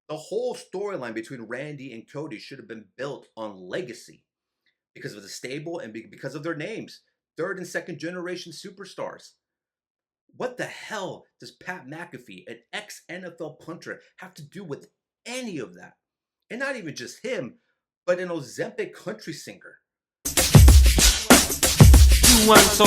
The whole storyline between Randy and Cody should have been built on legacy because of the stable and because of their names. Third and second generation superstars. What the hell does Pat McAfee, an ex NFL punter, have to do with any of that? And not even just him, but an Ozempic country singer. Ladies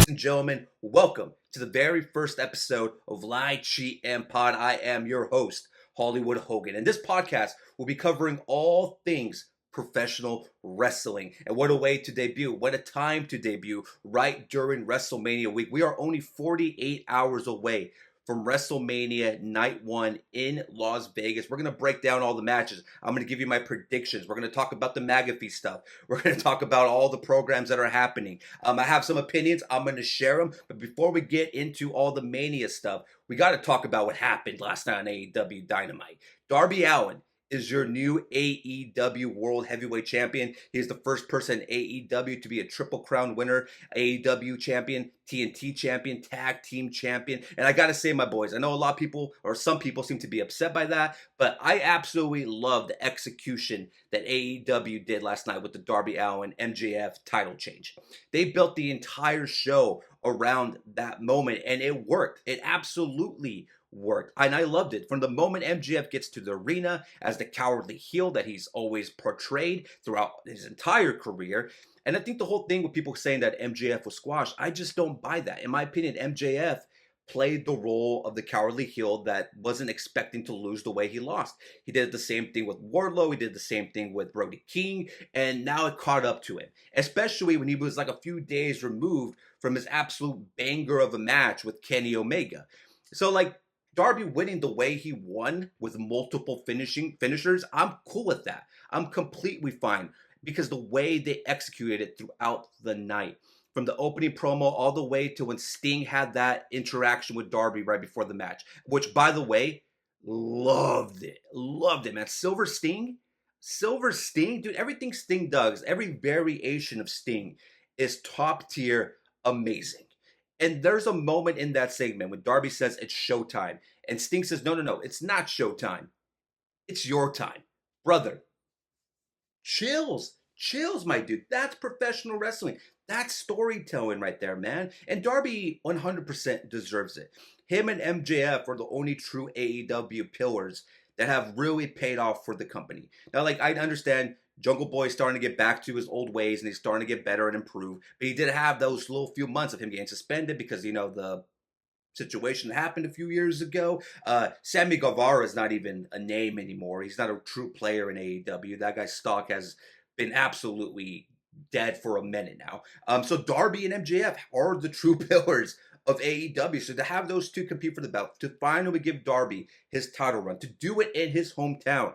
and gentlemen, welcome to the very first episode of Lie, Cheat, and Pod. I am your host, Hollywood Hogan, and this podcast will be covering all things professional wrestling. And what a way to debut, what a time to debut right during WrestleMania week. We are only 48 hours away from WrestleMania Night 1 in Las Vegas. We're going to break down all the matches. I'm going to give you my predictions. We're going to talk about the McAfee stuff. We're going to talk about all the programs that are happening. I have some opinions. I'm going to share them. But before we get into all the Mania stuff, we got to talk about what happened last night on AEW Dynamite. Darby Allin is your new AEW World Heavyweight Champion. He is the first person in AEW to be a Triple Crown winner, AEW Champion, TNT Champion, Tag Team Champion. And I gotta say, my boys, I know a lot of people, or some people seem to be upset by that, but I absolutely love the execution that AEW did last night with the Darby Allin MJF title change. They built the entire show around that moment, and it worked. It absolutely worked, and I loved it. From the moment MJF gets to the arena as the cowardly heel that he's always portrayed throughout his entire career. And I think the whole thing with people saying that MJF was squashed, I just don't buy that. In my opinion, MJF played the role of the cowardly heel that wasn't expecting to lose the way he lost. He did the same thing with Wardlow, he did the same thing with Brody King, and now it caught up to him, especially when he was like a few days removed from his absolute banger of a match with Kenny Omega. So like, Darby winning the way he won with multiple finishers, I'm cool with that. I'm completely fine because the way they executed it throughout the night, from the opening promo all the way to when Sting had that interaction with Darby right before the match, which, by the way, loved it, man. Silver Sting, dude, everything Sting does, every variation of Sting is top tier, amazing. And there's a moment in that segment when Darby says it's showtime. And Sting says, no, it's not showtime. It's your time. Brother, chills, my dude. That's professional wrestling. That's storytelling right there, man. And Darby 100% deserves it. Him and MJF are the only true AEW pillars that have really paid off for the company. Now, like, I understand Jungle Boy's starting to get back to his old ways and he's starting to get better and improve. But he did have those little few months of him getting suspended because, you know, the situation that happened a few years ago. Sammy Guevara is not even a name anymore. He's not a true player in AEW. That guy's stock has been absolutely dead for a minute now. So Darby and MJF are the true pillars of AEW. So to have those two compete for the belt, to finally give Darby his title run, to do it in his hometown,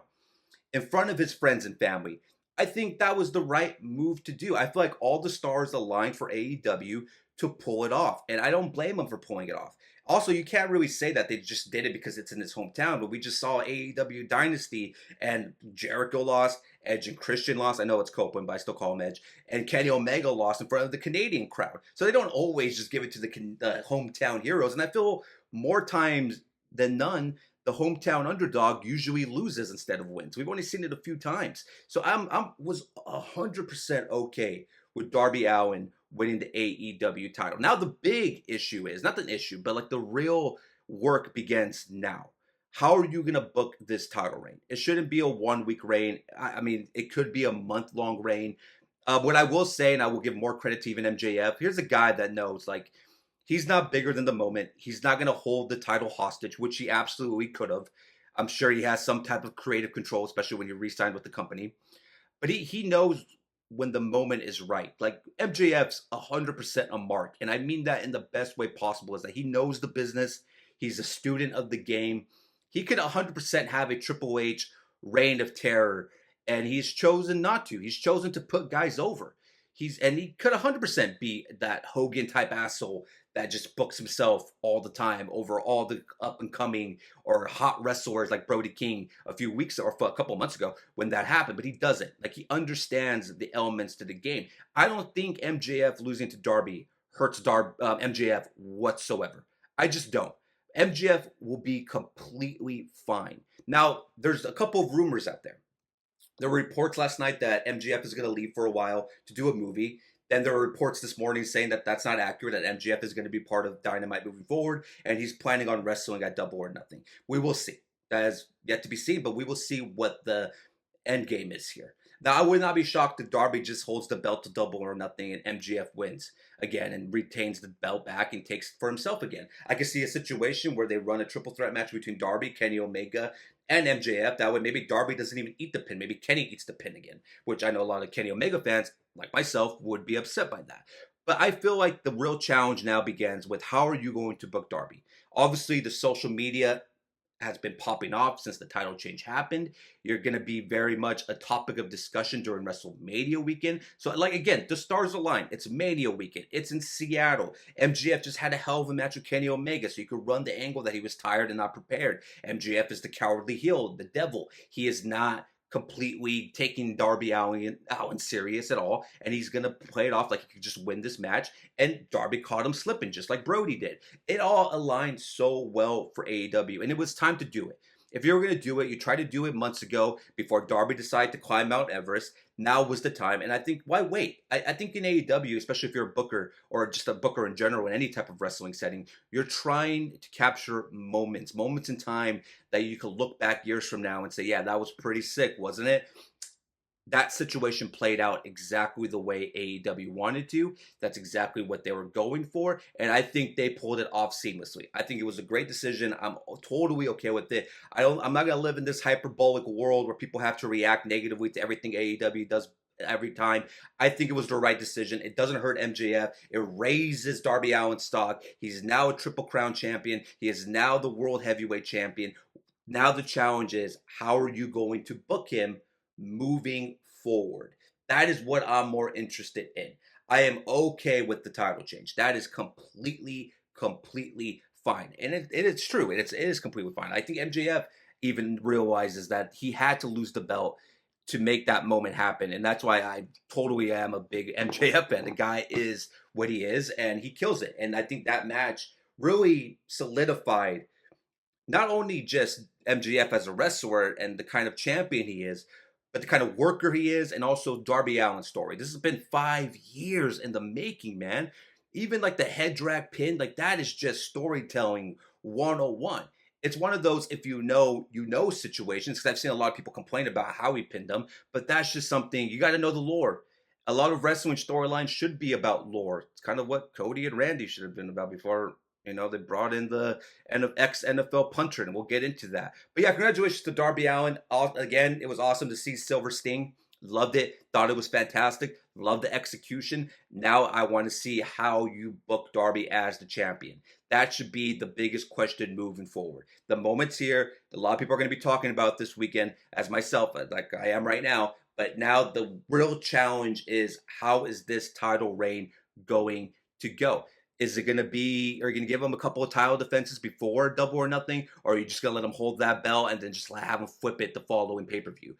in front of his friends and family, I think that was the right move to do. I feel like all the stars aligned for AEW to pull it off, and I don't blame them for pulling it off. Also, you can't really say that they just did it because it's in his hometown, but we just saw AEW Dynasty, and Jericho lost, Edge and Christian lost. I know it's Copeland, but I still call him Edge. And Kenny Omega lost in front of the Canadian crowd. So they don't always just give it to the hometown heroes, and I feel more times than none, the hometown underdog usually loses instead of wins. We've only seen it a few times. So I was 100% okay with Darby Allin winning the AEW title. Now the big issue is, not an issue, but like the real work begins now. How are you going to book this title reign? It shouldn't be a 1 week reign. I mean, it could be a month-long reign. What I will say, and I will give more credit to even MJF, here's a guy that knows, like, he's not bigger than the moment. He's not going to hold the title hostage, which he absolutely could have. I'm sure he has some type of creative control, especially when he re-signed with the company. But he knows when the moment is right. Like, MJF's 100% a mark. And I mean that in the best way possible, is that he knows the business. He's a student of the game. He could 100% have a Triple H reign of terror. And he's chosen not to. He's chosen to put guys over. He could 100% be that Hogan type asshole that just books himself all the time over all the up and coming or hot wrestlers like Brody King a few weeks or a couple months ago when that happened. But he doesn't. Like, he understands the elements to the game. I don't think MJF losing to Darby hurts MJF whatsoever. I just don't. MJF will be completely fine. Now, there's a couple of rumors out there. There were reports last night that MJF is going to leave for a while to do a movie. Then there were reports this morning saying that that's not accurate, that MJF is going to be part of Dynamite moving forward, and he's planning on wrestling at Double or Nothing. We will see. That is yet to be seen, but we will see what the end game is here. Now, I would not be shocked if Darby just holds the belt to Double or Nothing and MJF wins again and retains the belt back and takes it for himself again. I could see a situation where they run a triple threat match between Darby, Kenny Omega, and MJF. That way, maybe Darby doesn't even eat the pin. Maybe Kenny eats the pin again, which I know a lot of Kenny Omega fans, like myself, would be upset by that. But I feel like the real challenge now begins with how are you going to book Darby? Obviously, the social media has been popping off since the title change happened. You're going to be very much a topic of discussion during WrestleMania weekend. So, like, again, the stars align. It's Mania weekend. It's in Seattle. MJF just had a hell of a match with Kenny Omega, so you could run the angle that he was tired and not prepared. MJF is the cowardly heel, the devil. He is not completely taking Darby Allin serious at all, and he's going to play it off like he could just win this match, and Darby caught him slipping just like Brody did. It all aligned so well for AEW, and it was time to do it. If you were going to do it, you tried to do it months ago before Darby decided to climb Mount Everest. Now was the time, and I think, why wait? I think in AEW, especially if you're a booker or just a booker in general in any type of wrestling setting, you're trying to capture moments in time that you can look back years from now and say, yeah, that was pretty sick, wasn't it? That situation played out exactly the way AEW wanted to. That's exactly what they were going for, and I think they pulled it off seamlessly. I think it was a great decision. I'm totally okay with it. I'm not gonna live in this hyperbolic world where people have to react negatively to everything AEW does every time. I think it was the right decision. It doesn't hurt MJF. It raises Darby Allin's stock. He's now a Triple Crown champion. He is now the World Heavyweight champion. Now the challenge is, how are you going to book him moving forward? That is what I'm more interested in. I am okay with the title change. That is completely fine. And it's true. It is completely fine. I think MJF even realizes that he had to lose the belt to make that moment happen. And that's why I totally am a big MJF fan. The guy is what he is, and he kills it. And I think that match really solidified not only just MJF as a wrestler and the kind of champion he is, but the kind of worker he is, and also Darby Allin's story. This has been 5 years in the making, man. Even like the head drag pin, like that is just storytelling 101. It's one of those if you know situations, because I've seen a lot of people complain about how he pinned them, but that's just something, you got to know the lore. A lot of wrestling storylines should be about lore. It's kind of what Cody and Randy should have been about before, they brought in the ex-NFL punter, and we'll get into that. But yeah, congratulations to Darby Allin. Again, it was awesome to see Silver Sting. Loved it. Thought it was fantastic. Loved the execution. Now I want to see how you book Darby as the champion. That should be the biggest question moving forward. The moment's here. A lot of people are going to be talking about this weekend, as myself, like I am right now. But now the real challenge is, how is this title reign going to go? Is it going to be, are you going to give him a couple of title defenses before Double or Nothing? Or are you just going to let him hold that belt and then just have him flip it the following pay-per-view?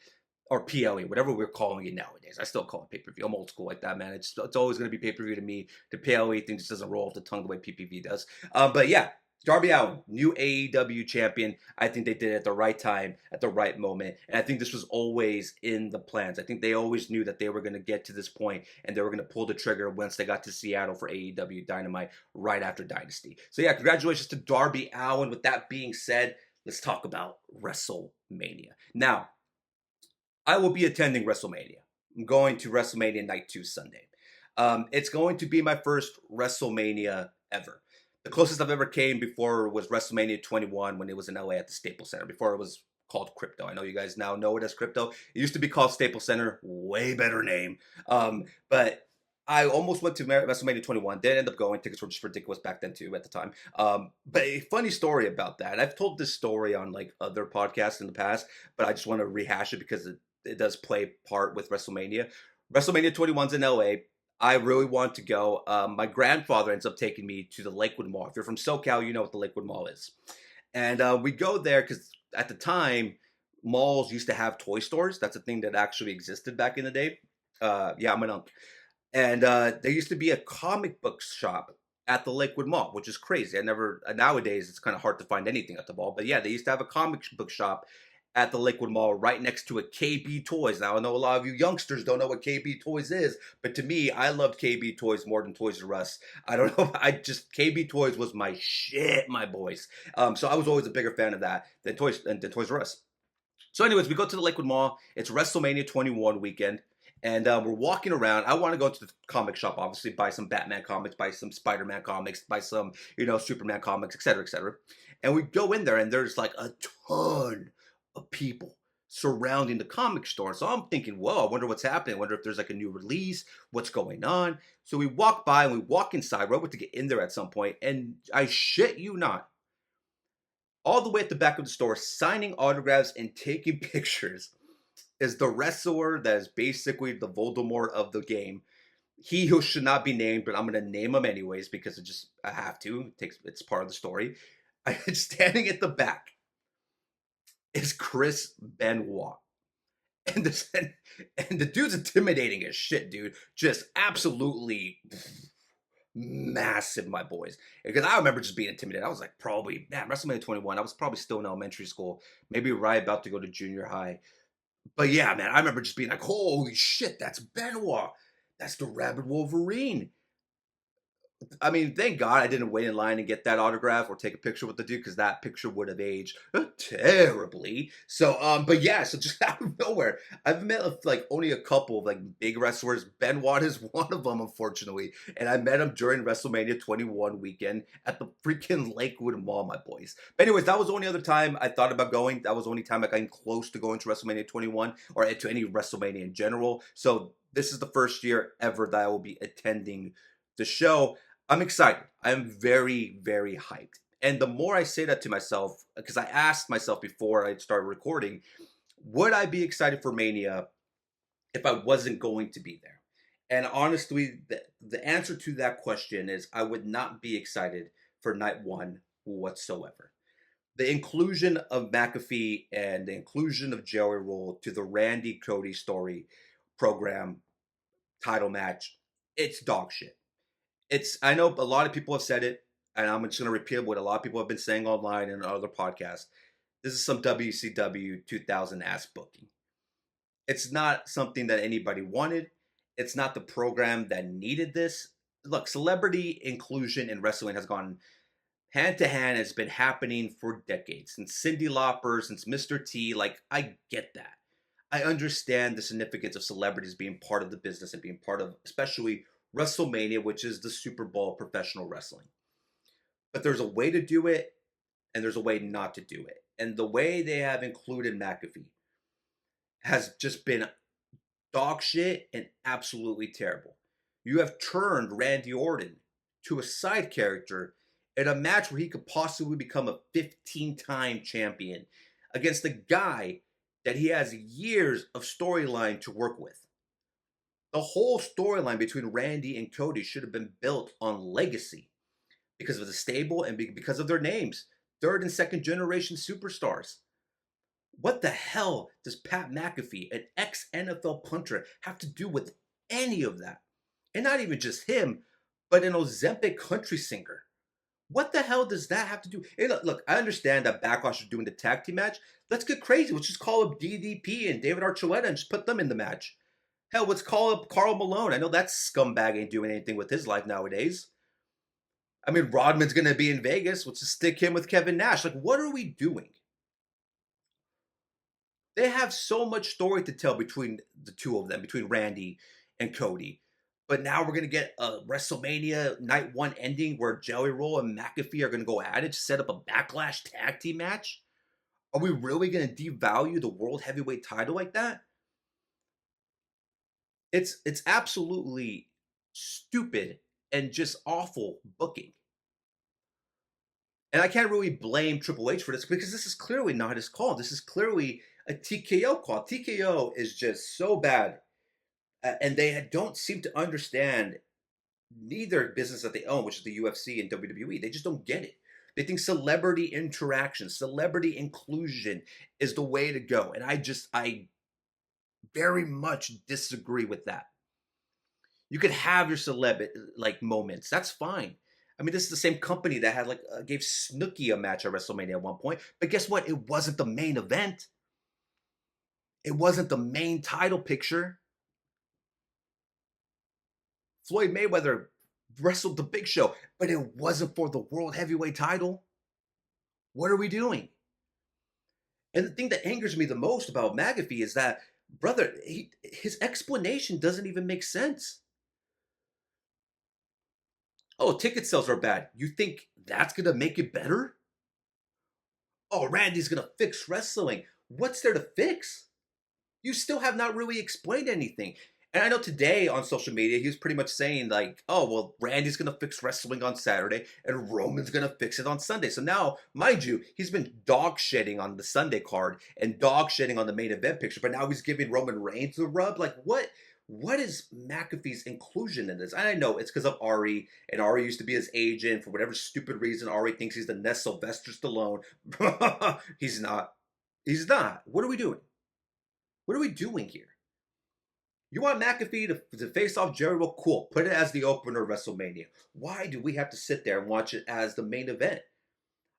Or PLE, whatever we're calling it nowadays. I still call it pay-per-view. I'm old school like that, man. It's always going to be pay-per-view to me. The PLE thing just doesn't roll off the tongue the way PPV does. But yeah, Darby Allin, new AEW champion. I think they did it at the right time, at the right moment. And I think this was always in the plans. I think they always knew that they were going to get to this point and they were going to pull the trigger once they got to Seattle for AEW Dynamite right after Dynasty. So yeah, congratulations to Darby Allin. With that being said, let's talk about WrestleMania. Now, I will be attending WrestleMania. I'm going to WrestleMania Night 2 Sunday. It's going to be my first WrestleMania ever. The closest I've ever came before was WrestleMania 21 when it was in LA at the Staples Center, before it was called Crypto. I know you guys now know it as Crypto. It used to be called Staples Center. Way better name. But I almost went to WrestleMania 21. Didn't end up going. Tickets were just ridiculous back then too at the time. But a funny story about that. I've told this story on like other podcasts in the past, but I just want to rehash it because it does play part with WrestleMania. WrestleMania 21's in LA. I really want to go. My grandfather ends up taking me to the Lakewood Mall. If you're from SoCal, you know what the Lakewood Mall is. And we go there because at the time, malls used to have toy stores. That's a thing that actually existed back in the day. Yeah, I'm an uncle. And there used to be a comic book shop at the Lakewood Mall, which is crazy. Nowadays it's kind of hard to find anything at the mall, but yeah, they used to have a comic book shop at the Lakewood Mall right next to a KB Toys. Now I know a lot of you youngsters don't know what KB Toys is, but to me, I loved KB Toys more than Toys R Us. I don't know. KB Toys was my shit, my boys. So I was always a bigger fan of that than Toys R Us. So, anyways, we go to the Lakewood Mall. It's WrestleMania 21 weekend, and we're walking around. I want to go to the comic shop, obviously, buy some Batman comics, buy some Spider-Man comics, buy some, Superman comics, etc., etc. And we go in there, and there's like a ton of people surrounding the comic store. So I'm thinking, whoa, I wonder what's happening. I wonder if there's like a new release, what's going on. So we walk by and we walk inside. We're able to get in there at some point, and I shit you not, all the way at the back of the store, signing autographs and taking pictures, is the wrestler that is basically the Voldemort of the game. He who should not be named, but I'm going to name him anyways because I have to. It's part of the story. Standing at the back is Chris Benoit. And the dude's intimidating as shit, dude. Just absolutely massive, my boys. Because I remember just being intimidated. I was like, probably, man, WrestleMania 21. I was probably still in elementary school, maybe right about to go to junior high. But yeah, man, I remember just being like, holy shit, that's Benoit. That's the Rabid Wolverine. I mean, thank God I didn't wait in line and get that autograph or take a picture with the dude, because that picture would have aged terribly. So, but yeah, so just out of nowhere, I've met like only a couple of like big wrestlers. Benoit is one of them, unfortunately, and I met him during WrestleMania 21 weekend at the freaking Lakewood Mall, my boys. But anyways, that was the only other time I thought about going. That was the only time I got close to going to WrestleMania 21 or to any WrestleMania in general. So this is the first year ever that I will be attending the show. I'm excited. I'm very, very hyped. And the more I say that to myself, because I asked myself before I started recording, would I be excited for Mania if I wasn't going to be there? And honestly, the answer to that question is I would not be excited for night one whatsoever. The inclusion of McAfee and the inclusion of Joey Roll to the Randy Cody story program title match, it's dog shit. I know a lot of people have said it, and I'm just going to repeat what a lot of people have been saying online and other podcasts. This is some WCW 2000 ass booking. It's not something that anybody wanted. It's not the program that needed this. Look, celebrity inclusion in wrestling has gone hand to hand. It's been happening for decades. Since Cyndi Lauper, since Mr. T, like, I get that. I understand the significance of celebrities being part of the business and being part of, especially WrestleMania, which is the Super Bowl of professional wrestling. But there's a way to do it, and there's a way not to do it. And the way they have included McAfee has just been dog shit and absolutely terrible. You have turned Randy Orton to a side character in a match where he could possibly become a 15-time champion against a guy that he has years of storyline to work with. The whole storyline between Randy and Cody should have been built on legacy because of the stable and because of their names. Third and second generation superstars. What the hell does Pat McAfee, an ex-NFL punter, have to do with any of that? And not even just him, but an Ozempic country singer. What the hell does that have to do? Hey, look, I understand that Backlash is doing the tag team match. Let's get crazy. Let's just call up DDP and David Archuleta and just put them in the match. Hell, let's call up Karl Malone. I know that scumbag ain't doing anything with his life nowadays. I mean, Rodman's going to be in Vegas. Let's just stick him with Kevin Nash. Like, what are we doing? They have so much story to tell between the two of them, between Randy and Cody. But now we're going to get a WrestleMania Night 1 ending where Joey Roll and McAfee are going to go at it to set up a Backlash tag team match? Are we really going to devalue the World Heavyweight title like that? It's absolutely stupid and just awful booking. And I can't really blame Triple H for this because this is clearly not his call. This is clearly a TKO call. TKO is just so bad. And they don't seem to understand neither business that they own, which is the UFC and WWE. They just don't get it. They think celebrity interaction, celebrity inclusion is the way to go. And I very much disagree with that. You could have your celeb like moments. That's fine. I mean, this is the same company that had gave Snooki a match at WrestleMania at one point. But guess what? It wasn't the main event. It wasn't the main title picture. Floyd Mayweather wrestled the Big Show, but it wasn't for the World Heavyweight title. What are we doing? And the thing that angers me the most about McAfee is that, brother, his explanation doesn't even make sense. Oh, ticket sales are bad. You think that's going to make it better? Oh, Randy's going to fix wrestling. What's there to fix? You still have not really explained anything. And I know today on social media, he was pretty much saying like, oh, well, Randy's going to fix wrestling on Saturday and Roman's going to fix it on Sunday. So now, mind you, he's been dog shedding on the Sunday card and dog shedding on the main event picture, but now he's giving Roman Reigns the rub. Like, what is McAfee's inclusion in this? And I know it's because of Ari, and Ari used to be his agent. For whatever stupid reason, Ari thinks he's the next Sylvester Stallone. He's not. He's not. What are we doing? What are we doing here? You want McAfee to face off Jerry? Well, cool. Put it as the opener of WrestleMania. Why do we have to sit there and watch it as the main event?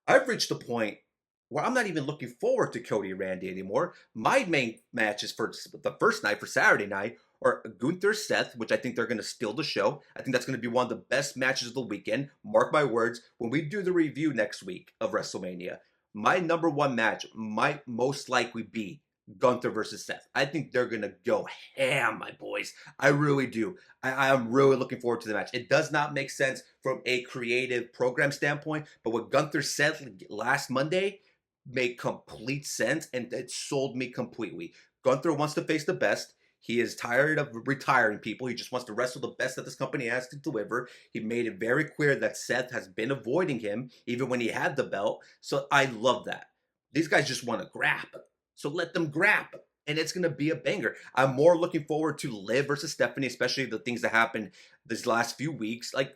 I've reached the point where I'm not even looking forward to Cody and Randy anymore. My main matches for the first night, for Saturday night, are Gunther Seth, which I think they're going to steal the show. I think that's going to be one of the best matches of the weekend. Mark my words, when we do the review next week of WrestleMania, my number one match might most likely be Gunther versus Seth. I think they're going to go ham, my boys. I really do. I am really looking forward to the match. It does not make sense from a creative program standpoint, but what Gunther said last Monday made complete sense, and it sold me completely. Gunther wants to face the best. He is tired of retiring people. He just wants to wrestle the best that this company has to deliver. He made it very clear that Seth has been avoiding him, even when he had the belt. So I love that. These guys just want to grab. So let them grab, and it's going to be a banger. I'm more looking forward to Liv versus Stephanie, especially the things that happened these last few weeks. Like,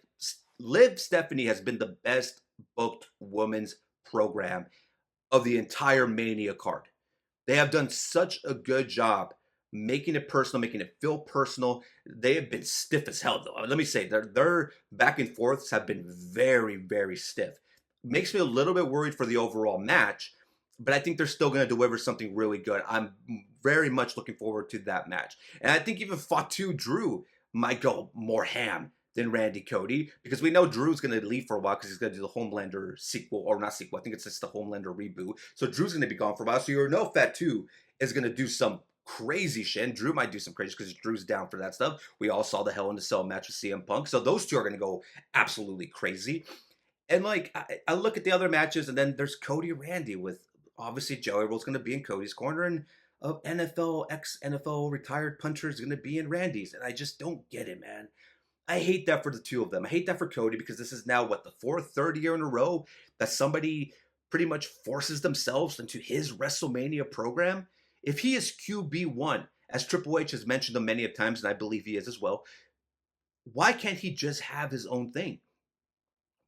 Liv Stephanie has been the best booked women's program of the entire Mania card. They have done such a good job making it personal, making it feel personal. They have been stiff as hell, though. Let me say, their back and forths have been very, very stiff. Makes me a little bit worried for the overall match, but I think they're still going to deliver something really good. I'm very much looking forward to that match. And I think even Fatu Drew might go more ham than Randy Cody, because we know Drew's going to leave for a while because he's going to do the Homelander sequel, or not sequel, I think it's just the Homelander reboot. So Drew's going to be gone for a while. So you know Fatu is going to do some crazy shit. And Drew might do some crazy because Drew's down for that stuff. We all saw the Hell in a Cell match with CM Punk. So those two are going to go absolutely crazy. And like, I look at the other matches, and then there's Cody Randy with, obviously, Joey World's going to be in Cody's corner, and ex-NFL retired puncher is going to be in Randy's. And I just don't get it, man. I hate that for the two of them. I hate that for Cody, because this is now, the third year in a row that somebody pretty much forces themselves into his WrestleMania program. If he is QB1, as Triple H has mentioned him many times, and I believe he is as well, why can't he just have his own thing?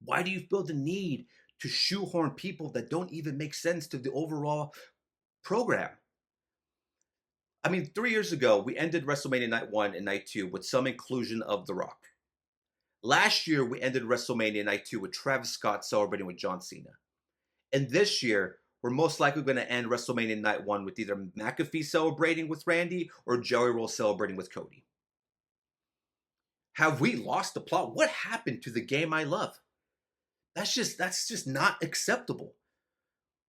Why do you feel the need to shoehorn people that don't even make sense to the overall program? I mean, 3 years ago, we ended WrestleMania Night 1 and Night 2 with some inclusion of The Rock. Last year, we ended WrestleMania Night 2 with Travis Scott celebrating with John Cena. And this year, we're most likely going to end WrestleMania Night 1 with either McAfee celebrating with Randy or Joey Roll celebrating with Cody. Have we lost the plot? What happened to the game I love? That's just not acceptable.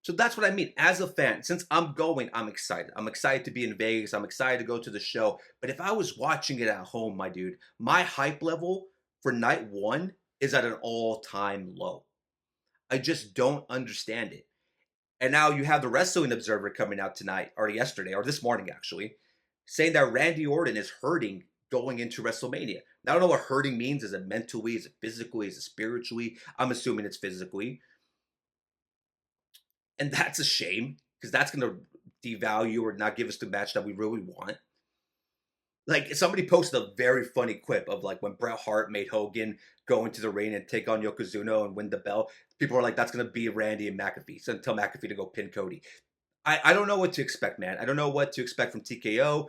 So that's what I mean. As a fan, since I'm going, I'm excited. I'm excited to be in Vegas. I'm excited to go to the show. But if I was watching it at home, my dude, my hype level for night 1 is at an all-time low. I just don't understand it. And now you have the Wrestling Observer coming out tonight, or yesterday, or this morning actually, saying that Randy Orton is hurting going into WrestleMania. Now, I don't know what hurting means. Is it mentally? Is it physically? Is it spiritually? I'm assuming it's physically. And that's a shame, because that's going to devalue or not give us the match that we really want. Like, somebody posted a very funny clip of like when Bret Hart made Hogan go into the ring and take on Yokozuna and win the belt. People are like, that's going to be Randy and McAfee. So tell McAfee to go pin Cody. I don't know what to expect, man. I don't know what to expect from TKO.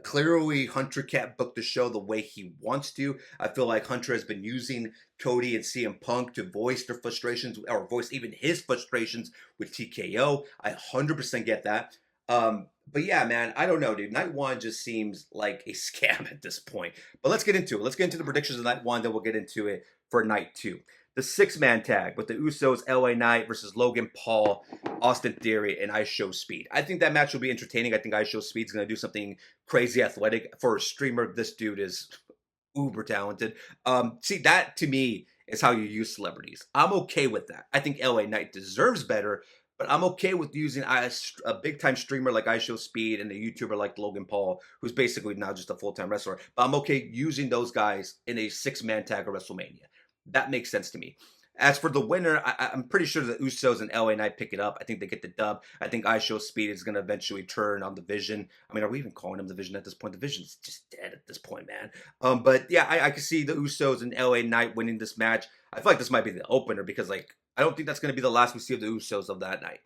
Clearly, Hunter can't book the show the way he wants to. I feel like Hunter has been using Cody and CM Punk to voice their frustrations, or voice even his frustrations with TKO. I 100% get that. But yeah, man, I don't know, dude. Night one just seems like a scam at this point. But let's get into it. Let's get into the predictions of night one, then we'll get into it for night two. The six-man tag with the Usos, LA Knight versus Logan Paul, Austin Theory, and I Show Speed. I think that match will be entertaining. I think I Show Speed's going to do something crazy athletic. For a streamer, this dude is uber talented. See, that to me is how you use celebrities. I'm okay with that. I think LA Knight deserves better, but I'm okay with using a big time streamer like I Show Speed and a YouTuber like Logan Paul, who's basically now just a full time wrestler. But I'm okay using those guys in a 6-man tag at WrestleMania. That makes sense to me. As for the winner, I'm pretty sure the Usos and LA Knight pick it up. I think they get the dub. I think I Show Speed is going to eventually turn on the Vision. I mean, are we even calling him the Vision at this point? The Vision's just dead at this point, man. But yeah, I can see the Usos and LA Knight winning this match. I feel like this might be the opener because, like, I don't think that's going to be the last we see of the Usos of that night,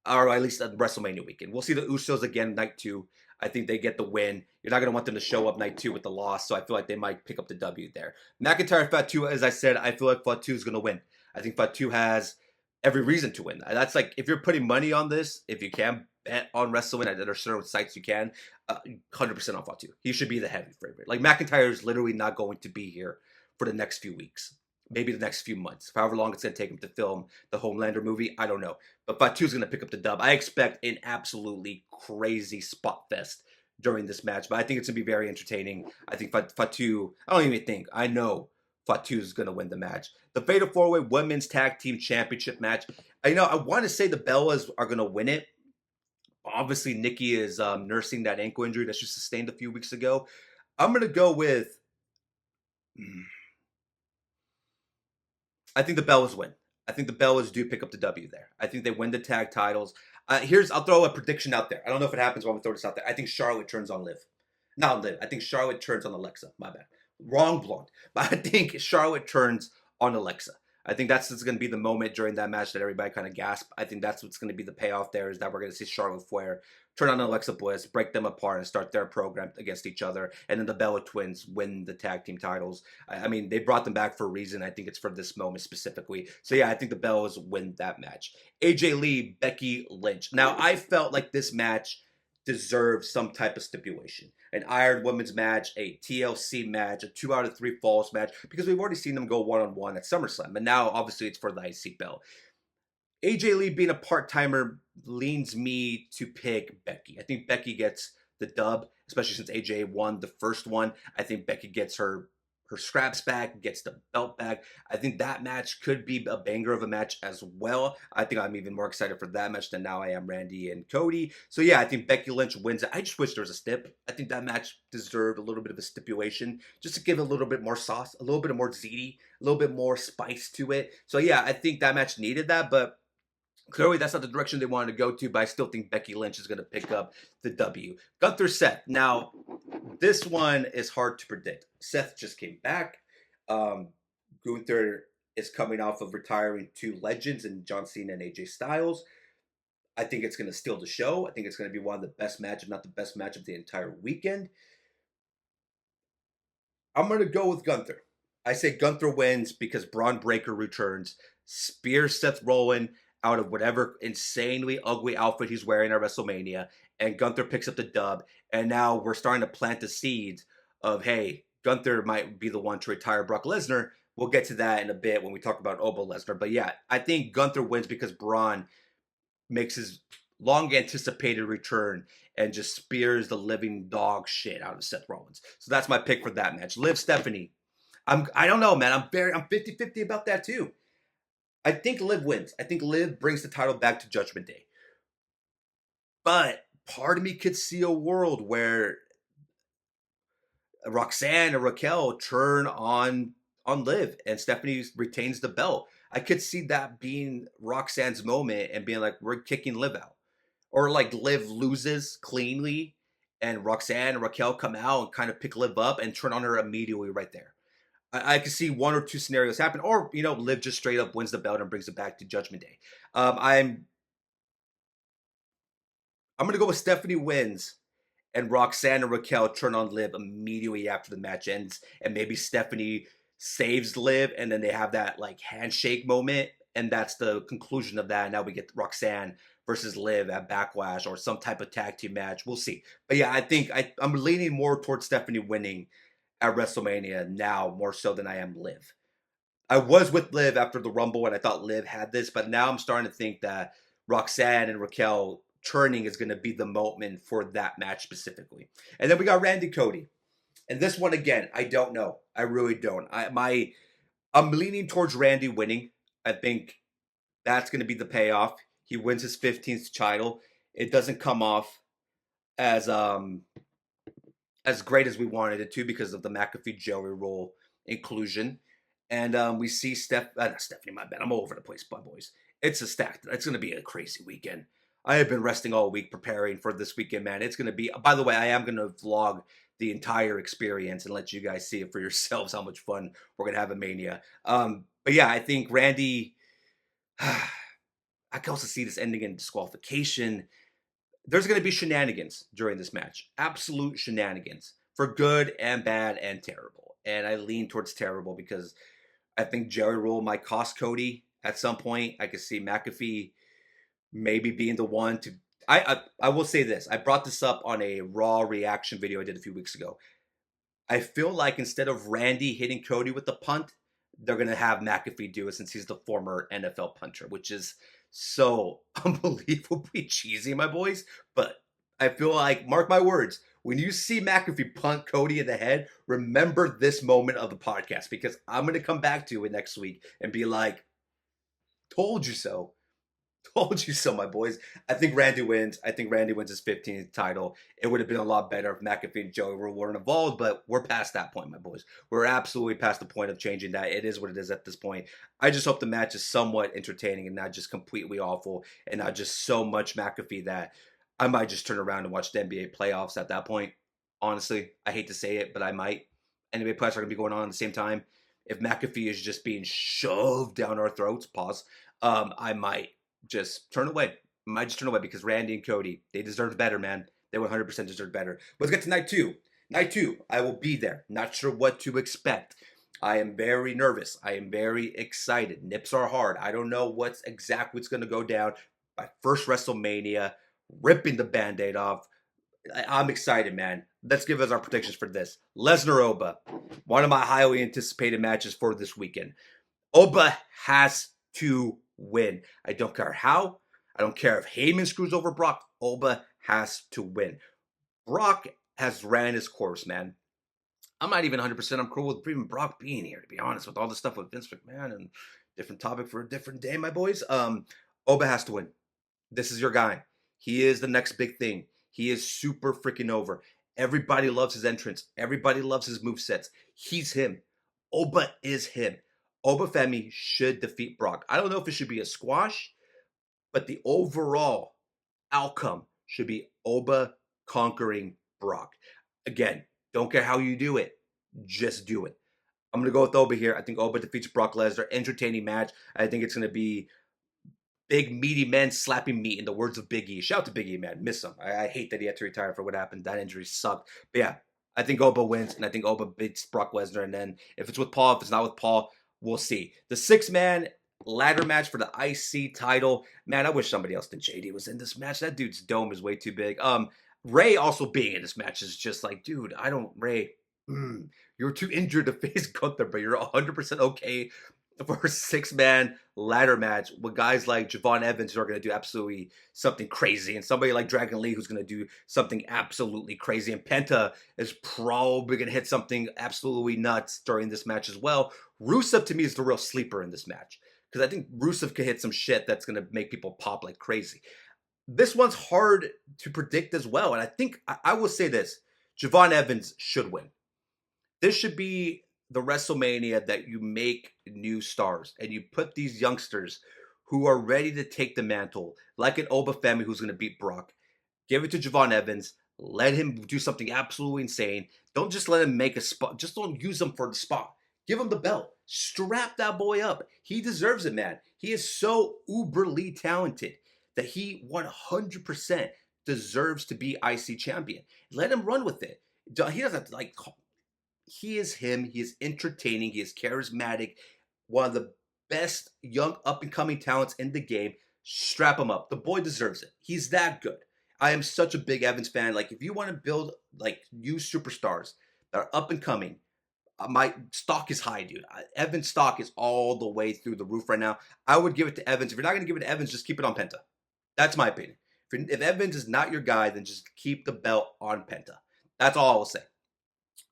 or at least at WrestleMania weekend. We'll see the Usos again night two. I think they get the win. You're not going to want them to show up night two with the loss, so I feel like they might pick up the W there. McIntyre Fatu, as I said, I feel like Fatu is going to win. I think Fatu has every reason to win. That's like, if you're putting money on this, if you can bet on wrestling, there are certain sites you can, 100% on Fatu. He should be the heavy favorite. Like, McIntyre is literally not going to be here for the next few weeks. Maybe the next few months. However long it's going to take him to film the Homelander movie, I don't know. But Fatu's going to pick up the dub. I expect an absolutely crazy spot fest during this match, but I think it's going to be very entertaining. I think Fatu, I don't even think, I know Fatu's going to win the match. The Fatal 4-Way Women's Tag Team Championship match. I want to say the Bellas are going to win it. Obviously, Nikki is nursing that ankle injury that she sustained a few weeks ago. I'm going to go with... I think the Bellas win. I think the Bellas do pick up the W there. I think they win the tag titles. I'll throw a prediction out there. I don't know if it happens, but I'm going to throw this out there. I think Charlotte turns on Liv. Not Liv. I think Charlotte turns on Alexa. My bad. Wrong blonde. But I think Charlotte turns on Alexa. I think that's going to be the moment during that match that everybody kind of gasp. I think that's what's going to be the payoff there, is that we're going to see Charlotte Flair turn on Alexa Bliss, break them apart, and start their program against each other. And then the Bella Twins win the tag team titles. I mean, they brought them back for a reason. I think it's for this moment specifically. So yeah, I think the Bellas win that match. AJ Lee, Becky Lynch. Now, I felt like this match deserved some type of stipulation. An Iron Women's match, a TLC match, a 2 out of 3 Falls match, because we've already seen them go one-on-one at SummerSlam. And now, obviously, it's for the IC belt. AJ Lee being a part-timer leans me to pick Becky. I think Becky gets the dub, especially since AJ won the first one. I think Becky gets her scraps back, gets the belt back. I think that match could be a banger of a match as well. I think I'm even more excited for that match than now I am Randy and Cody. So yeah, I think Becky Lynch wins it. I just wish there was a stip. I think that match deserved a little bit of a stipulation, just to give it a little bit more sauce, a little bit more ziti, a little bit more spice to it. So yeah, I think that match needed that, but clearly, that's not the direction they wanted to go to, but I still think Becky Lynch is going to pick up the W. Gunther Seth. Now, this one is hard to predict. Seth just came back. Gunther is coming off of retiring 2 legends in John Cena and AJ Styles. I think it's going to steal the show. I think it's going to be one of the best matches, if not the best match of the entire weekend. I'm going to go with Gunther. I say Gunther wins because Braun Breaker returns, spears Seth Rollins out of whatever insanely ugly outfit he's wearing at WrestleMania, and Gunther picks up the dub, and now we're starting to plant the seeds of, hey, Gunther might be the one to retire Brock Lesnar. We'll get to that in a bit when we talk about Obo Lesnar, but yeah, I think Gunther wins because Braun makes his long-anticipated return and just spears the living dog shit out of Seth Rollins. So that's my pick for that match. Liv Stephanie. I don't know, man. I'm 50-50 about that too. I think Liv wins. I think Liv brings the title back to Judgment Day. But part of me could see a world where Roxanne and Raquel turn on Liv and Stephanie retains the belt. I could see that being Roxanne's moment and being like, we're kicking Liv out. Or like Liv loses cleanly and Roxanne and Raquel come out and kind of pick Liv up and turn on her immediately right there. I could see 1 or 2 scenarios happen, or Liv just straight up wins the belt and brings it back to Judgment Day. I'm gonna go with Stephanie wins, and Roxanne and Raquel turn on Liv immediately after the match ends, and maybe Stephanie saves Liv, and then they have that like handshake moment, and that's the conclusion of that. And now we get Roxanne versus Liv at Backlash or some type of tag team match. We'll see. But yeah, I think I'm leaning more towards Stephanie winning at WrestleMania now more so than I am Liv. I was with Liv after the Rumble and I thought Liv had this, but now I'm starting to think that Roxanne and Raquel turning is going to be the moment for that match specifically. And then we got Randy Cody. And this one again, I don't know. I really don't. I'm leaning towards Randy winning. I think that's going to be the payoff. He wins his 15th title. It doesn't come off as great as we wanted it to because of the McAfee Joey role inclusion. And we see Stephanie, my bad. I'm all over the place, my boys. It's going to be a crazy weekend. I have been resting all week preparing for this weekend, man. It's going to be, by the way, I am going to vlog the entire experience and let you guys see it for yourselves how much fun we're going to have at Mania. But yeah, I think Randy, I can also see this ending in disqualification. There's going to be shenanigans during this match. Absolute shenanigans for good and bad and terrible. And I lean towards terrible because I think Jerry Rule might cost Cody at some point. I could see McAfee maybe being the one to... I will say this. I brought this up on a Raw reaction video I did a few weeks ago. I feel like instead of Randy hitting Cody with the punt, they're going to have McAfee do it since he's the former NFL punter, which is so unbelievably cheesy, my boys. But I feel like, mark my words, when you see McAfee punt Cody in the head, remember this moment of the podcast because I'm going to come back to it next week and be like, told you so. Told you so, my boys. I think Randy wins. I think Randy wins his 15th title. It would have been a lot better if McAfee and Joey weren't involved, but we're past that point, my boys. We're absolutely past the point of changing that. It is what it is at this point. I just hope the match is somewhat entertaining and not just completely awful and not just so much McAfee that I might just turn around and watch the NBA playoffs at that point. Honestly, I hate to say it, but I might. NBA playoffs are going to be going on at the same time. If McAfee is just being shoved down our throats, I might just turn away. Might just turn away because Randy and Cody, they deserved better, man. They 100% deserved better. Let's get to night two. Night two, I will be there. Not sure what to expect. I am very nervous. I am very excited. Nips are hard. I don't know what's going to go down. My first WrestleMania, ripping the Band-Aid off. I'm excited, man. Let's give us our predictions for this. Lesnar-Oba, one of my highly anticipated matches for this weekend. Oba has to win. I don't care how. I don't care if Heyman screws over Brock. Oba has to win. Brock has ran his course, man. I'm not even 100% I'm cool with even Brock being here, to be honest, with all the stuff with Vince McMahon and different topic for a different day, my boys. Oba has to win. This is your guy. He is the next big thing. He is super freaking over. Everybody loves his entrance. Everybody loves his movesets. He's him. Oba is him. Oba Femi should defeat Brock. I don't know if it should be a squash, but the overall outcome should be Oba conquering Brock. Again, don't care how you do it. Just do it. I'm going to go with Oba here. I think Oba defeats Brock Lesnar. Entertaining match. I think it's going to be big, meaty men slapping meat, in the words of Big E. Shout out to Big E, man. Miss him. I hate that he had to retire for what happened. That injury sucked. But yeah, I think Oba wins, and I think Oba beats Brock Lesnar. And then if it's with Paul, if it's not with Paul, we'll see. The 6-man ladder match for the IC title. Man, I wish somebody else than JD was in this match. That dude's dome is way too big. Ray also being in this match is just like, dude, Ray, you're too injured to face Gunther, but you're 100% okay for a 6-man ladder match with guys like Javon Evans who are going to do absolutely something crazy, and somebody like Dragon Lee who's going to do something absolutely crazy, and Penta is probably going to hit something absolutely nuts during this match as well. Rusev, to me, is the real sleeper in this match because I think Rusev could hit some shit that's going to make people pop like crazy. This one's hard to predict as well, and I think I will say this. Javon Evans should win. This should be the WrestleMania that you make new stars and you put these youngsters who are ready to take the mantle, like an Oba Femi who's going to beat Brock. Give it to Javon Evans. Let him do something absolutely insane. Don't just let him make a spot. Just don't use him for the spot. Give him the belt. Strap that boy up. He deserves it, man. He is so uberly talented that he 100% deserves to be IC champion. Let him run with it. He doesn't have to, like, he is him. He is entertaining. He is charismatic. One of the best young up and coming talents in the game. Strap him up. The boy deserves it. He's that good. I am such a big Evans fan. Like, if you want to build like new superstars that are up and coming, my stock is high, dude. Evans' stock is all the way through the roof right now. I would give it to Evans. If you're not going to give it to Evans, just keep it on Penta. That's my opinion. If Evans is not your guy, then just keep the belt on Penta. That's all I will say.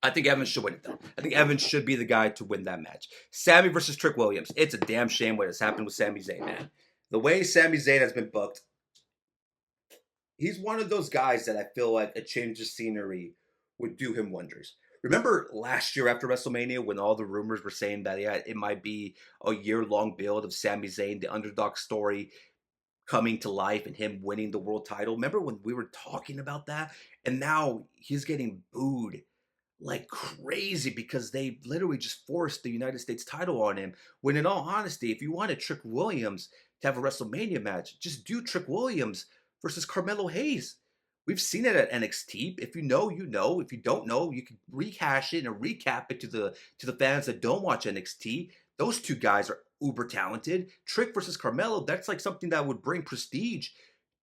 I think Evans should win it, though. I think Evans should be the guy to win that match. Sammy versus Trick Williams. It's a damn shame what has happened with Sami Zayn, man. The way Sami Zayn has been booked, he's one of those guys that I feel like a change of scenery would do him wonders. Remember last year after WrestleMania when all the rumors were saying that it might be a year-long build of Sami Zayn, the underdog story coming to life and him winning the world title? Remember when we were talking about that? And now he's getting booed like crazy because they literally just forced the United States title on him. When in all honesty, if you wanted Trick Williams to have a WrestleMania match, just do Trick Williams versus Carmelo Hayes. We've seen it at NXT. If you know, you know. If you don't know, you can rehash it and recap it to the fans that don't watch NXT. Those two guys are uber talented. Trick versus Carmelo, that's like something that would bring prestige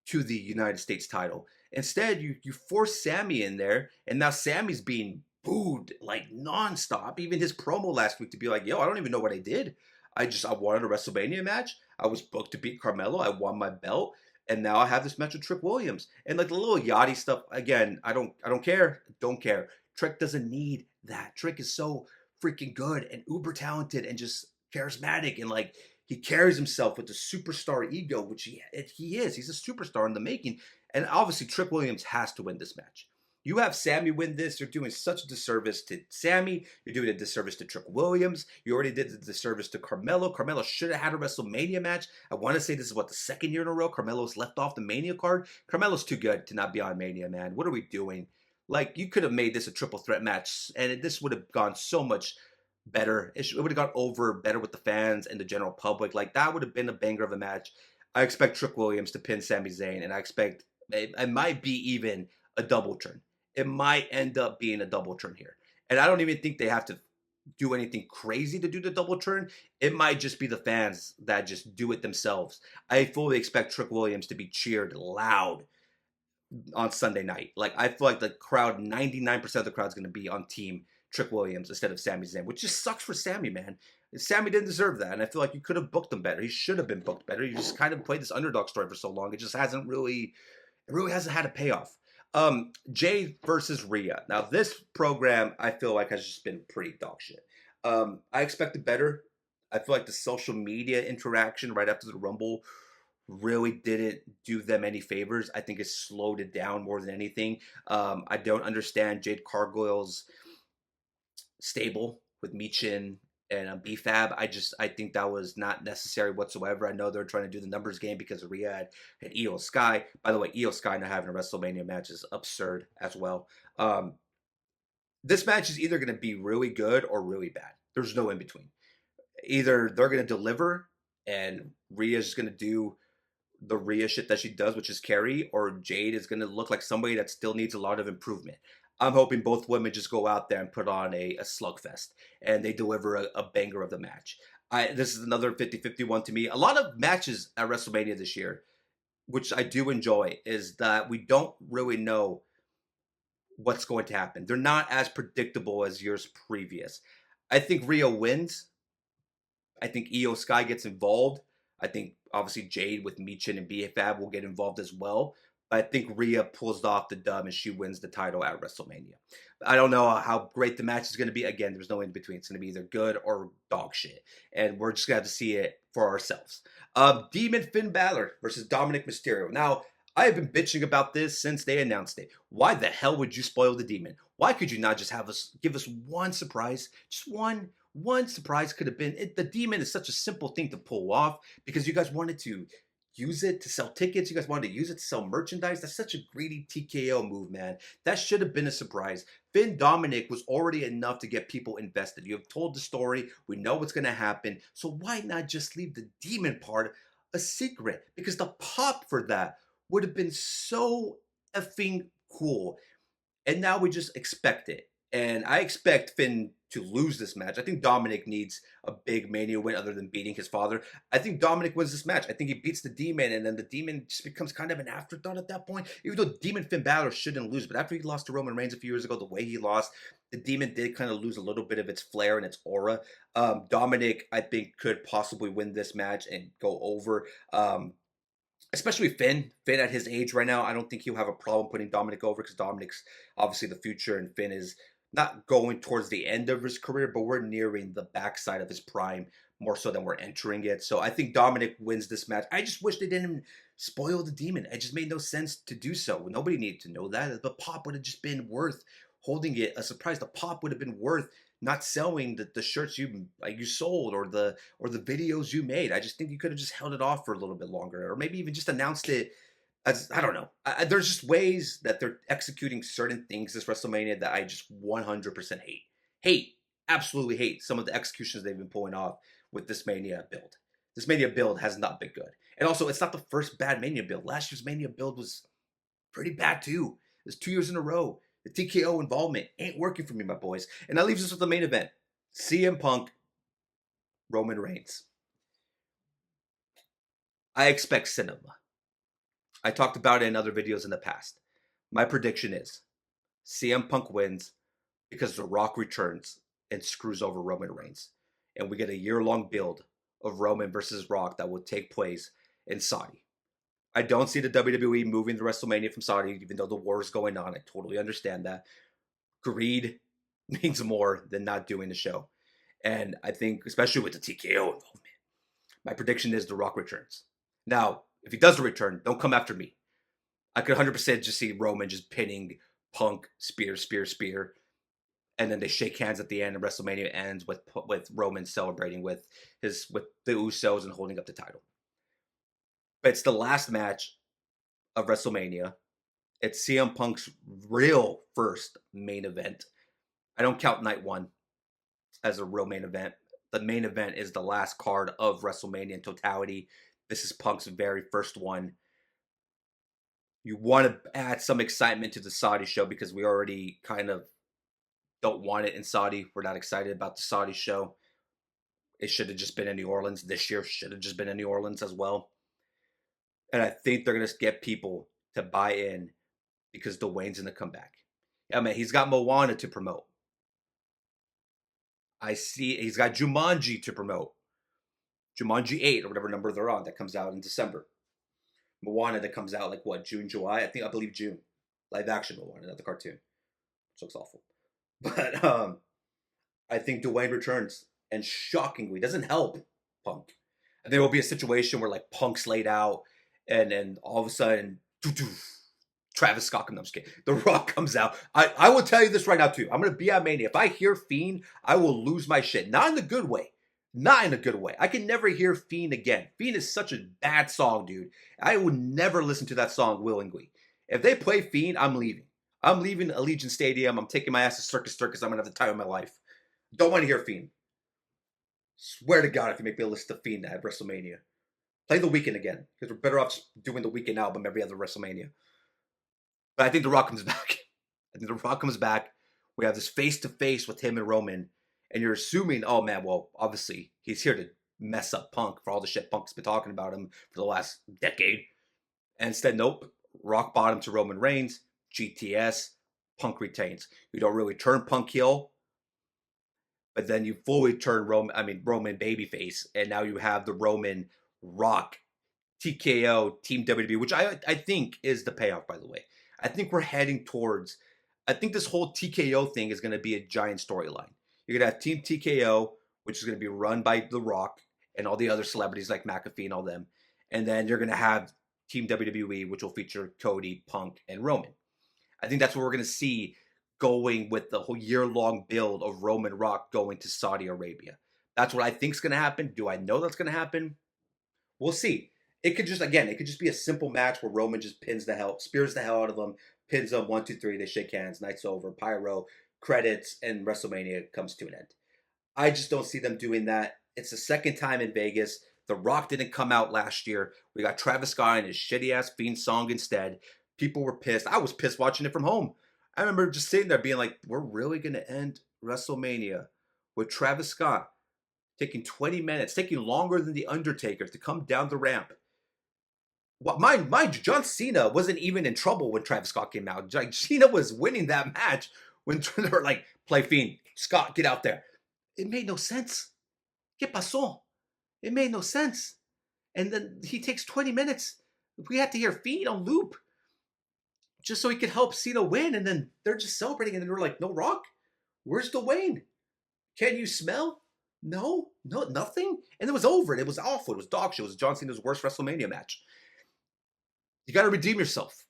to the United States title. Instead, you force Sammy in there, and now Sammy's being booed like nonstop. Even his promo last week to be like, yo, I don't even know what I did. I wanted a WrestleMania match. I was booked to beat Carmelo. I won my belt. And now I have this match with Trick Williams. And like the little yachty stuff, again, I don't care. Don't care. Trick doesn't need that. Trick is so freaking good and uber talented and just charismatic, and like he carries himself with the superstar ego, which he is. He's a superstar in the making. And obviously Trick Williams has to win this match. You have Sammy win this, you're doing such a disservice to Sammy. You're doing a disservice to Trick Williams. You already did the disservice to Carmelo. Carmelo should have had a WrestleMania match. I want to say this is the second year in a row Carmelo's left off the Mania card. Carmelo's too good to not be on Mania, man. What are we doing? Like, you could have made this a triple threat match, and this would have gone so much better. It would have gone over better with the fans and the general public. Like, that would have been a banger of a match. I expect Trick Williams to pin Sami Zayn, and I expect it might be even a double turn. It might end up being a double turn here. And I don't even think they have to do anything crazy to do the double turn. It might just be the fans that just do it themselves. I fully expect Trick Williams to be cheered loud on Sunday night. Like, I feel like the crowd, 99% of the crowd is going to be on team Trick Williams instead of Sami Zayn, which just sucks for Sami, man. Sammy didn't deserve that, and I feel like you could have booked him better. He should have been booked better. You just kind of played this underdog story for so long. It just hasn't really, it really hasn't had a payoff. Jade versus Rhea. Now, this program, I feel like, has just been pretty dog shit. I expected better. I feel like the social media interaction right after the Rumble really didn't do them any favors. I think it slowed it down more than anything. I don't understand Jade Cargill's stable with Michin and BFAB. I think that was not necessary whatsoever. I know they're trying to do the numbers game because Rhea had Io Sky. By the way, Io Sky not having a WrestleMania match is absurd as well. This match is either going to be really good or really bad. There's no in between. Either they're going to deliver and Rhea's going to do the Rhea shit that she does, which is carry, or Jade is going to look like somebody that still needs a lot of improvement. I'm hoping both women just go out there and put on a slugfest and they deliver a banger of the match. This is another 50-50 one to me. A lot of matches at WrestleMania this year, which I do enjoy, is that we don't really know what's going to happen. They're not as predictable as years previous. I think Rhea wins. I think Io Sky gets involved. I think obviously Jade with Michin and BFAB will get involved as well. But I think Rhea pulls off the dub and she wins the title at WrestleMania. I don't know how great the match is going to be. Again, there's no in between. It's going to be either good or dog shit. And we're just going to have to see it for ourselves. Demon Finn Balor versus Dominic Mysterio. Now, I have been bitching about this since they announced it. Why the hell would you spoil the Demon? Why could you not just give us one surprise? Just one surprise could have been. The Demon is such a simple thing to pull off because you guys wanted to use it to sell tickets. You guys wanted to use it to sell merchandise. That's such a greedy TKO move, man. That should have been a surprise. Finn Dominic was already enough to get people invested. You have told the story. We know what's going to happen. So why not just leave the Demon part a secret? Because the pop for that would have been so effing cool. And now we just expect it. And I expect Finn to lose this match. I think Dominic needs a big Mania win other than beating his father. I think Dominic wins this match. I think he beats the Demon, and then the Demon just becomes kind of an afterthought at that point. Even though Demon Finn Balor shouldn't lose, but after he lost to Roman Reigns a few years ago, the way he lost, the Demon did kind of lose a little bit of its flair and its aura. Dominic, I think, could possibly win this match and go over. Especially Finn. Finn at his age right now, I don't think he'll have a problem putting Dominic over because Dominic's obviously the future and Finn is not going towards the end of his career, but we're nearing the backside of his prime more so than we're entering it. So I think Dominic wins this match. I just wish they didn't spoil the Demon. It just made no sense to do so. Nobody needed to know that. The pop would have just been worth holding it a surprise. The pop would have been worth not selling the shirts you sold or the videos you made. I just think you could have just held it off for a little bit longer, or maybe even just announced it as I don't know. There's just ways that they're executing certain things this WrestleMania that I just 100% hate, absolutely hate some of the executions they've been pulling off with this Mania build. This Mania build has not been good, and also it's not the first bad Mania build. Last year's Mania build was pretty bad too. It's 2 years in a row. The TKO involvement ain't working for me, my boys. And that leaves us with the main event. CM Punk, Roman Reigns. I expect cinema. I talked about it in other videos in the past. My prediction is CM Punk wins because The Rock returns and screws over Roman Reigns. And we get a year-long build of Roman versus Rock that will take place in Saudi. I don't see the WWE moving the WrestleMania from Saudi, even though the war is going on. I totally understand that. Greed means more than not doing the show. And I think, especially with the TKO involvement, my prediction is The Rock returns. Now, if he doesn't return, don't come after me. I could 100% just see Roman just pinning Punk, spear, and then they shake hands at the end, and WrestleMania ends with Roman celebrating with the Usos and holding up the title. But it's the last match of WrestleMania. It's CM Punk's real first main event. I don't count night one as a real main event. The main event is the last card of WrestleMania in totality. This is Punk's very first one. You want to add some excitement to the Saudi show because we already kind of don't want it in Saudi. We're not excited about the Saudi show. It should have just been in New Orleans. This year should have just been in New Orleans as well. And I think they're going to get people to buy in because Dwayne's going to come back. Yeah, man, he's got Moana to promote. I see he's got Jumanji to promote. Jumanji 8 or whatever number they're on that comes out in December. Moana that comes out like what, June, July? I believe June. Live action Moana, not the cartoon. Which looks awful. But I think Dwayne returns and shockingly doesn't help Punk. And there will be a situation where like Punk's laid out and then all of a sudden Travis Scott comes. The Rock comes out. I will tell you this right now too. I'm gonna be at Mania. If I hear Fiend, I will lose my shit. Not in the good way. Not in a good way. I can never hear Fiend again. Fiend is such a bad song, dude. I would never listen to that song willingly. If they play Fiend, I'm leaving. I'm leaving Allegiant Stadium. I'm taking my ass to Circus. I'm gonna have the time of my life. Don't want to hear Fiend. Swear to God, if you make me a list of Fiend at WrestleMania, play The Weeknd again because we're better off doing the Weeknd album every other WrestleMania. But I think The Rock comes back. I think The Rock comes back. We have this face-to-face with him and Roman. And you're assuming, oh man, well, obviously, he's here to mess up Punk for all the shit Punk's been talking about him for the last decade. And instead, nope. Rock bottom to Roman Reigns. GTS. Punk retains. You don't really turn Punk heel. But then you fully turn Roman babyface. And now you have the Roman Rock TKO Team WWE, which I think is the payoff, by the way. I think we're heading towards, I think this whole TKO thing is going to be a giant storyline. You're going to have Team TKO, which is going to be run by The Rock and all the other celebrities like McAfee and all them. And then you're going to have Team WWE, which will feature Cody, Punk, and Roman. I think that's what we're going to see going with the whole year-long build of Roman Rock going to Saudi Arabia. That's what I think is going to happen. Do I know that's going to happen? We'll see. It could just be a simple match where Roman just spears the hell out of them, pins them 1, 2, 3, they shake hands, night's over, pyro, credits, and WrestleMania comes to an end. I just don't see them doing that. It's the second time in Vegas. The Rock didn't come out last year. We got Travis Scott and his shitty ass Fiend song instead. People were pissed. I was pissed watching it from home. I remember just sitting there being like, we're really going to end WrestleMania with Travis Scott taking 20 minutes, taking longer than The Undertaker to come down the ramp. Well, mind you, John Cena wasn't even in trouble when Travis Scott came out. Like, Cena was winning that match when they were like, play Fiend, Scott, get out there. It made no sense. ¿Qué pasó? It made no sense. And then he takes 20 minutes. We had to hear Fiend on loop just so he could help Cena win. And then they're just celebrating. And then we're like, no Rock? Where's Dwayne? Can you smell? No, nothing. And it was over. And it was awful. It was dog shit. It was John Cena's worst WrestleMania match. You got to redeem yourself.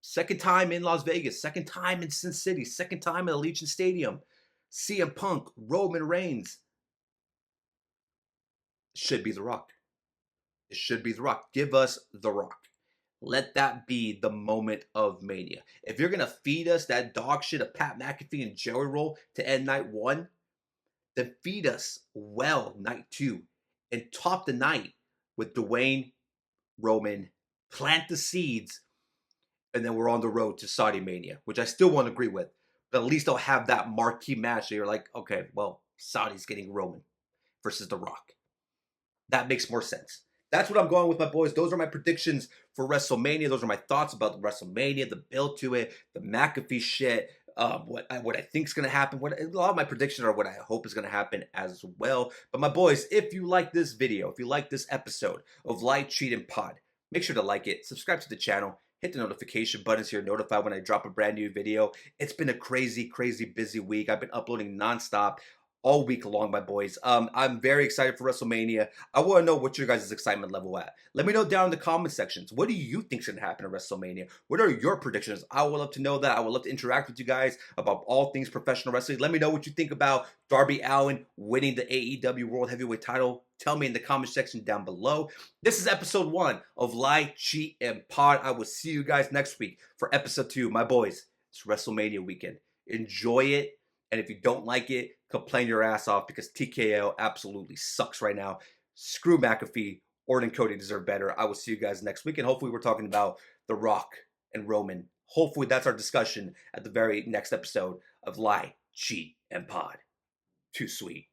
Second time in Las Vegas. Second time in Sin City. Second time at Allegiant Stadium. CM Punk, Roman Reigns. It should be The Rock. It should be The Rock. Give us The Rock. Let that be the moment of Mania. If you're going to feed us that dog shit of Pat McAfee and Joey Roll to end night one, then feed us well night two and top the night with Dwayne, Roman, plant the seeds, and then we're on the road to Saudi Mania, which I still won't agree with. But at least I'll have that marquee match that you're like, okay, well, Saudi's getting Roman versus The Rock. That makes more sense. That's what I'm going with, my boys. Those are my predictions for WrestleMania. Those are my thoughts about WrestleMania, the build to it, the McAfee shit, what I think is going to happen. A lot of my predictions are what I hope is going to happen as well. But my boys, if you like this video, if you like this episode of Light, Cheat, and Pod, make sure to like it, subscribe to the channel, hit the notification button so you're notified when I drop a brand new video. It's been a crazy, crazy busy week. I've been uploading nonstop all week long, my boys. I'm very excited for WrestleMania. I want to know what your guys' excitement level at. Let me know down in the comment sections. What do you think is going to happen at WrestleMania? What are your predictions? I would love to know that. I would love to interact with you guys about all things professional wrestling. Let me know what you think about Darby Allin winning the AEW World Heavyweight title. Tell me in the comment section down below. This is episode 1 of Lie, Cheat, and Pod. I will see you guys next week for episode 2. My boys, it's WrestleMania weekend. Enjoy it. And if you don't like it, complain your ass off because TKO absolutely sucks right now. Screw McAfee. Orton and Cody deserve better. I will see you guys next week. And hopefully we're talking about The Rock and Roman. Hopefully that's our discussion at the very next episode of Lie, Cheat, and Pod. Too sweet.